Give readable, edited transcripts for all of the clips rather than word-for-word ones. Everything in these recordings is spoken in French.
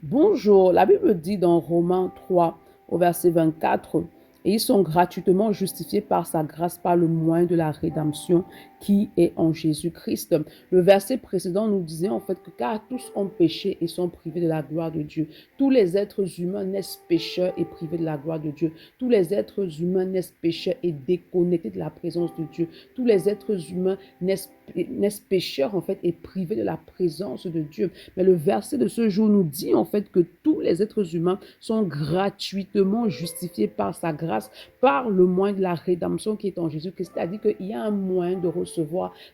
Bonjour, la Bible dit dans Romains 3 au verset 24, et ils sont gratuitement justifiés par sa grâce, par le moyen de la rédemption qui est en Jésus-Christ. Le verset précédent nous disait en fait que car tous ont péché et sont privés de la gloire de Dieu. Tous les êtres humains naissent pécheurs et privés de la gloire de Dieu. Tous les êtres humains naissent pécheurs et déconnectés de la présence de Dieu. Tous les êtres humains naissent pécheurs en fait et privés de la présence de Dieu. Mais le verset de ce jour nous dit en fait que tous les êtres humains sont gratuitement justifiés par sa grâce, par le moyen de la rédemption qui est en Jésus-Christ. C'est-à-dire qu'il y a un moyen de recevoir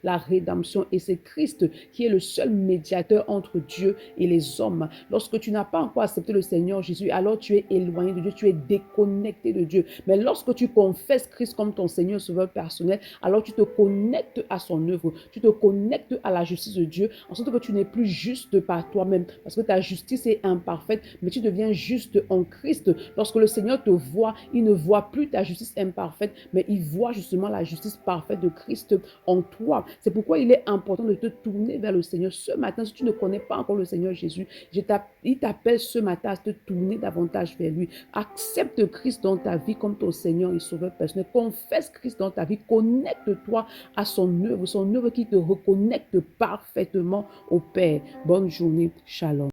la rédemption et c'est Christ qui est le seul médiateur entre Dieu et les hommes. Lorsque tu n'as pas encore accepté le Seigneur Jésus, alors tu es éloigné de Dieu, tu es déconnecté de Dieu. Mais lorsque tu confesses Christ comme ton Seigneur Sauveur personnel, alors tu te connectes à son œuvre, tu te connectes à la justice de Dieu, en sorte que tu n'es plus juste par toi-même, parce que ta justice est imparfaite, mais tu deviens juste en Christ. Lorsque le Seigneur te voit, il ne voit plus ta justice imparfaite, mais il voit justement la justice parfaite de Christ en toi. C'est pourquoi il est important de te tourner vers le Seigneur ce matin. Si tu ne connais pas encore le Seigneur Jésus, il t'appelle ce matin à te tourner davantage vers lui. Accepte Christ dans ta vie comme ton Seigneur et Sauveur personnel. Confesse Christ dans ta vie. Connecte-toi à son œuvre qui te reconnecte parfaitement au Père. Bonne journée. Shalom.